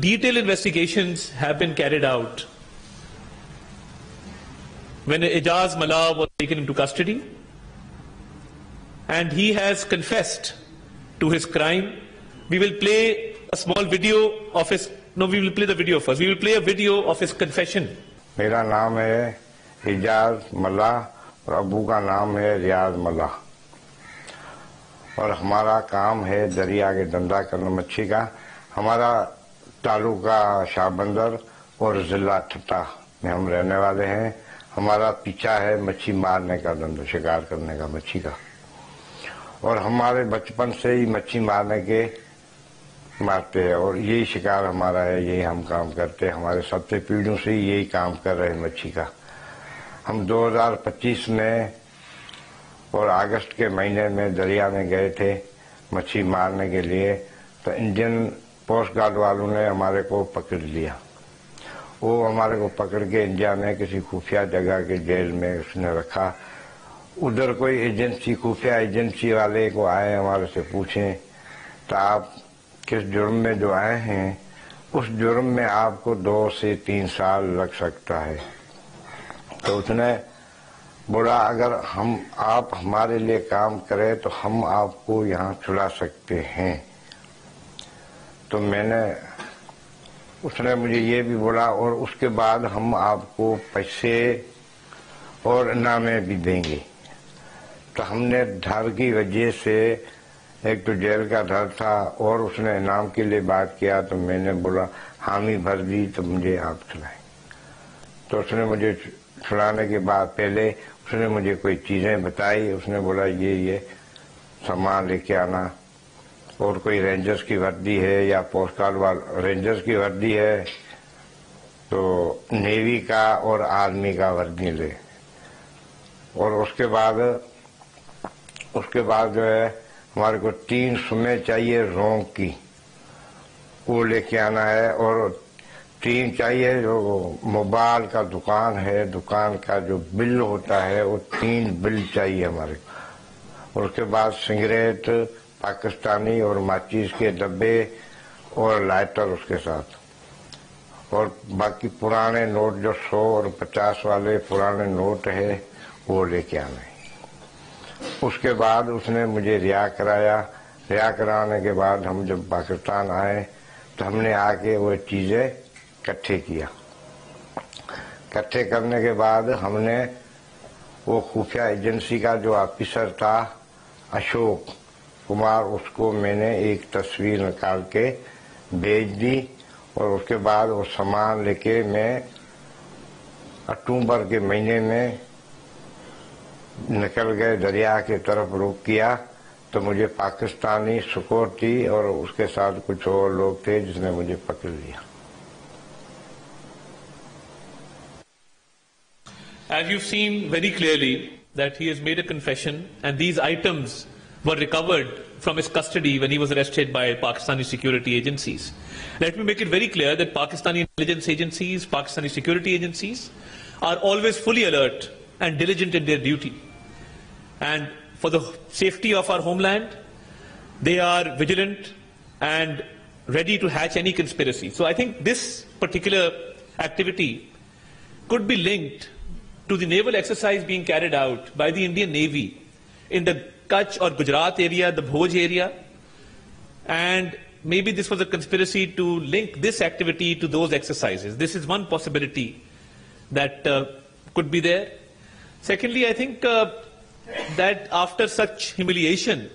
detailed investigations have been carried out when Ijaz Mallah was taken into custody, and he has confessed to his crime. We will play a small video of his, no, we will play the video first. We will play a video of his confession. मेरा नाम है इजाज मल्ला और अबू का नाम है रियाज मल्ला, और हमारा काम है दरिया के धंधा करना मच्छी का। हमारा तालुका शाहबंदर और जिला ठट्टा में हम रहने वाले हैं। हमारा पीछा है मच्छी मारने का धंधा, शिकार करने का मच्छी का, और हमारे बचपन से ही मच्छी मारने के मारते हैं और यही शिकार हमारा है, यही हम काम करते हैं। हमारे सबसे पीढ़ियों से यही काम कर रहे हैं मच्छी का। हम 2025 में और अगस्त के महीने में दरिया में गए थे मच्छी मारने के लिए, तो इंडियन कोस्ट गार्ड वालों ने हमारे को पकड़ लिया। वो हमारे को पकड़ के इंडिया में किसी खुफिया जगह के जेल में उसने रखा। उधर कोई एजेंसी, खुफिया एजेंसी वाले को आए हमारे से पूछें तो आप किस जुर्म में जो आए हैं, उस जुर्म में आपको 2 से 3 साल लग सकता है। तो उसने बोला अगर आप हमारे लिए काम करें तो हम आपको यहाँ छुड़ा सकते हैं। तो उसने मुझे ये भी बोला और उसके बाद हम आपको पैसे और इनामे भी देंगे। तो हमने डर की वजह से, एक तो जेल का डर था और उसने इनाम के लिए बात किया, तो मैंने बोला हामी भर दी तो मुझे आप छुड़ाएं। तो उसने मुझे छुड़ाने के बाद पहले उसने मुझे कोई चीजें बताई। उसने बोला ये सामान लेके आना, और कोई रेंजर्स की वर्दी है या पोस्ट गार्ड वाला रेंजर्स की वर्दी है तो नेवी का और आर्मी का वर्दी ले, और उसके बाद जो है हमारे को 3 सुमें चाहिए रोंग की, वो लेके आना है, और 3 चाहिए जो मोबाइल का दुकान है, दुकान का जो बिल होता है वो 3 बिल चाहिए हमारे को, और उसके बाद सिगरेट पाकिस्तानी और माचिस के डब्बे और लाइटर उसके साथ, और बाकी पुराने नोट जो 100 और 50 वाले पुराने नोट है वो लेके आने। उसके बाद उसने मुझे रिहा कराया। रिहा कराने के बाद हम जब पाकिस्तान आए तो हमने आके वो चीजें इकट्ठे किया। इकट्ठे करने के बाद हमने वो खुफिया एजेंसी का जो ऑफिसर था अशोक कुमार, उसको मैंने एक तस्वीर निकाल के भेज दी, और उसके बाद वो सामान लेके मैं अक्टूबर के महीने में निकल गए, दरिया की तरफ रुख किया। तो मुझे पाकिस्तानी सिक्योरिटी और उसके साथ कुछ और लोग थे जिसने मुझे पकड़ लिया। As you've seen very clearly that he has made a confession, and these items were recovered from his custody when he was arrested by Pakistani security agencies. Let me make it very clear that Pakistani intelligence agencies, Pakistani security agencies are always fully alert and diligent in their duty. And for the safety of our homeland, they are vigilant and ready to hatch any conspiracy. So I think this particular activity could be linked to the naval exercise being carried out by the Indian Navy in the Kutch or Gujarat area, the Bhoj area, and maybe this was a conspiracy to link this activity to those exercises. This is one possibility that could be there. Secondly, I think that after such humiliation,